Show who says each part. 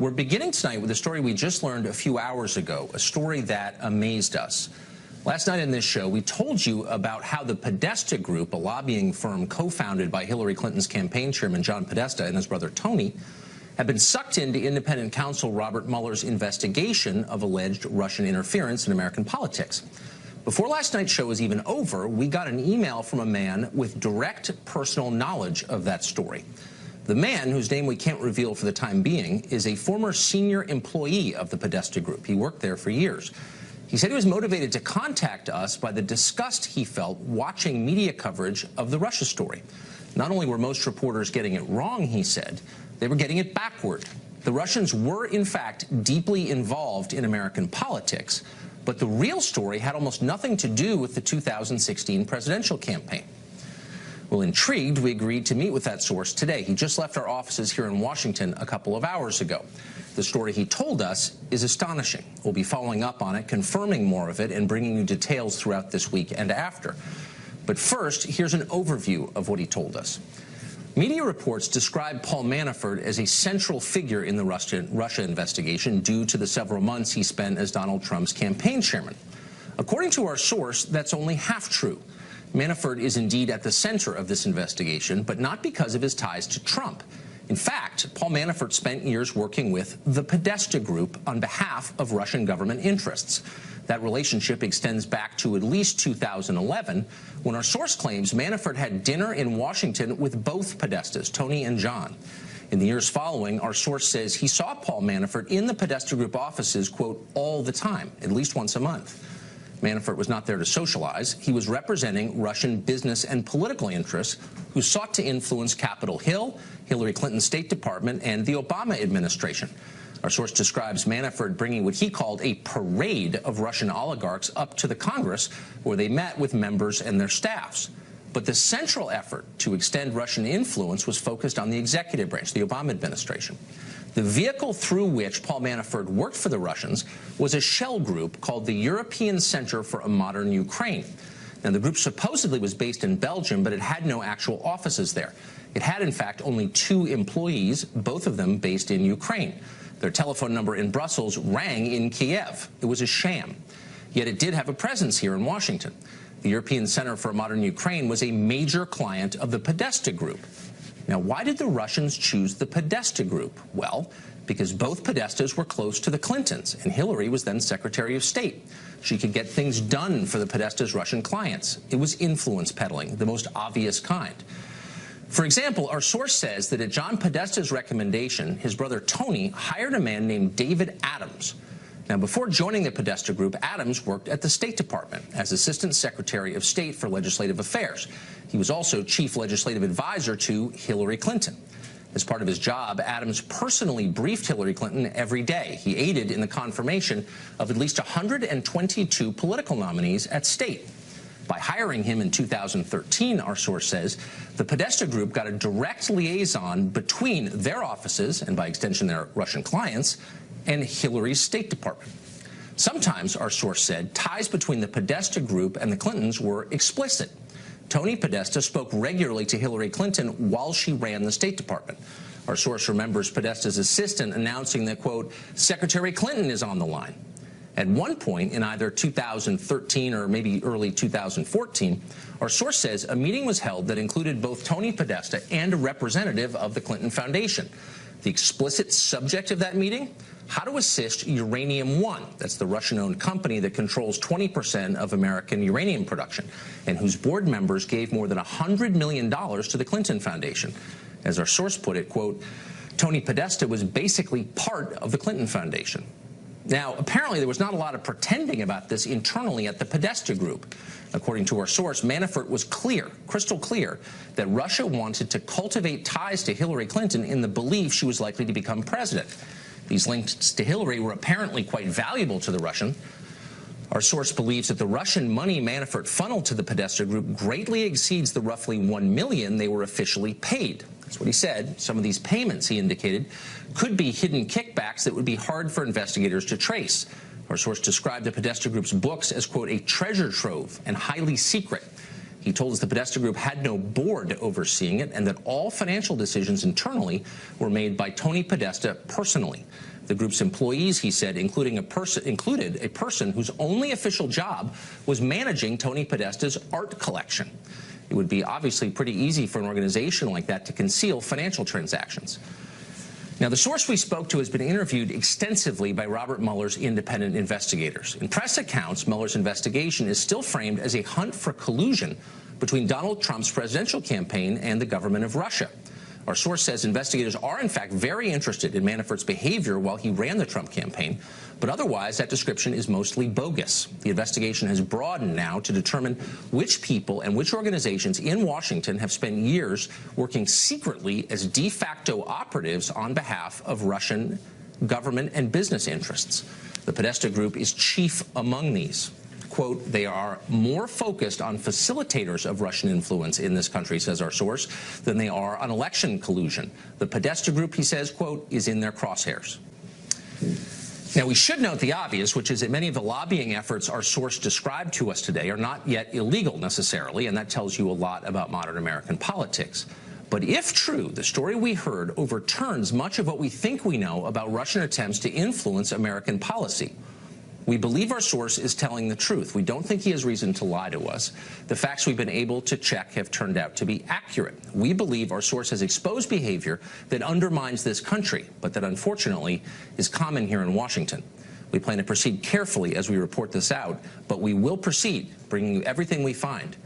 Speaker 1: We're beginning tonight with a story we just learned a few hours ago, a story that amazed us. Last night in this show, we told you about how the Podesta Group, a lobbying firm co-founded by Hillary Clinton's campaign chairman John Podesta and his brother Tony, had been sucked into independent counsel Robert Mueller's investigation of alleged Russian interference in American politics. Before last night's show was even over, we got an email from a man with direct personal knowledge of that story. The man, whose name we can't reveal for the time being, is a former senior employee of the Podesta Group. He worked there for years. He said he was motivated to contact us by the disgust he felt watching media coverage of the Russia story. Not only were most reporters getting it wrong, he said, they were getting it backward. The Russians were, in fact, deeply involved in American politics, but the real story had almost nothing to do with the 2016 presidential campaign. Well, intrigued, we agreed to meet with that source today. He just left our offices here in Washington a couple of hours ago. The story he told us is astonishing. We'll be following up on it, confirming more of it, and bringing you details throughout this week and after. But first, here's an overview of what he told us. Media reports describe Paul Manafort as a central figure in the Russia investigation due to the several months he spent as Donald Trump's campaign chairman. According to our source, that's only half true. Manafort is indeed at the center of this investigation, but not because of his ties to Trump. In fact, Paul Manafort spent years working with the Podesta Group on behalf of Russian government interests. That relationship extends back to at least 2011, when our source claims Manafort had dinner in Washington with both Podestas, Tony and John. In the years following, our source says he saw Paul Manafort in the Podesta Group offices, quote, all the time, at least once a month. Manafort was not there to socialize. He was representing Russian business and political interests who sought to influence Capitol Hill, Hillary Clinton's State Department, and the Obama administration. Our source describes Manafort bringing what he called a parade of Russian oligarchs up to the Congress, where they met with members and their staffs. But the central effort to extend Russian influence was focused on the executive branch, the Obama administration. The vehicle through which Paul Manafort worked for the Russians was a shell group called the European Center for a Modern Ukraine. Now, the group supposedly was based in Belgium, but it had no actual offices there. It had, in fact, only 2 employees, both of them based in Ukraine. Their telephone number in Brussels rang in Kiev. It was a sham. Yet it did have a presence here in Washington. The European Center for a Modern Ukraine was a major client of the Podesta Group. Now, why did the Russians choose the Podesta Group? Well, because both Podestas were close to the Clintons, and Hillary was then Secretary of State. She could get things done for the Podesta's Russian clients. It was influence peddling, the most obvious kind. For example, our source says that at John Podesta's recommendation, his brother Tony hired a man named David Adams. Now, before joining the Podesta Group, Adams worked at the State Department as Assistant Secretary of State for Legislative Affairs. He was also Chief Legislative Advisor to Hillary Clinton. As part of his job, Adams personally briefed Hillary Clinton every day. He aided in the confirmation of at least 122 political nominees at State. By hiring him in 2013, our source says, the Podesta Group got a direct liaison between their offices, and by extension their Russian clients, and Hillary's State Department. Sometimes, our source said, ties between the Podesta Group and the Clintons were explicit. Tony Podesta spoke regularly to Hillary Clinton while she ran the State Department. Our source remembers Podesta's assistant announcing that, quote, Secretary Clinton is on the line. At one point in either 2013 or maybe early 2014, our source says a meeting was held that included both Tony Podesta and a representative of the Clinton Foundation. The explicit subject of that meeting? How to assist Uranium One. That's the Russian-owned company that controls 20% of American uranium production, and whose board members gave more than $100 million to the Clinton Foundation. As our source put it, quote, Tony Podesta was basically part of the Clinton Foundation. Now, apparently there was not a lot of pretending about this internally at the Podesta Group. According to our source, Manafort was clear, crystal clear, that Russia wanted to cultivate ties to Hillary Clinton in the belief she was likely to become president. These links to Hillary were apparently quite valuable to the Russian. Our source believes that the Russian money Manafort funneled to the Podesta Group greatly exceeds the roughly $1 million they were officially paid. That's what he said. Some of these payments, he indicated, could be hidden kickbacks that would be hard for investigators to trace. Our source described the Podesta Group's books as, quote, a treasure trove and highly secret. He told us the Podesta Group had no board overseeing it and that all financial decisions internally were made by Tony Podesta personally. The group's employees, he said, included a person whose only official job was managing Tony Podesta's art collection. It would be obviously pretty easy for an organization like that to conceal financial transactions. Now, the source we spoke to has been interviewed extensively by Robert Mueller's independent investigators. In press accounts, Mueller's investigation is still framed as a hunt for collusion between Donald Trump's presidential campaign and the government of Russia. Our source says investigators are, in fact, very interested in Manafort's behavior while he ran the Trump campaign, but otherwise that description is mostly bogus. The investigation has broadened now to determine which people and which organizations in Washington have spent years working secretly as de facto operatives on behalf of Russian government and business interests. The Podesta Group is chief among these. Quote, they are more focused on facilitators of Russian influence in this country, says our source, than they are on election collusion. The Podesta Group, he says, quote, is in their crosshairs. Now, we should note the obvious, which is that many of the lobbying efforts our source described to us today are not yet illegal necessarily, and that tells you a lot about modern American politics. But if true, the story we heard overturns much of what we think we know about Russian attempts to influence American policy. We believe our source is telling the truth. We don't think he has reason to lie to us. The facts we've been able to check have turned out to be accurate. We believe our source has exposed behavior that undermines this country, but that unfortunately is common here in Washington. We plan to proceed carefully as we report this out, but we will proceed, bringing you everything we find.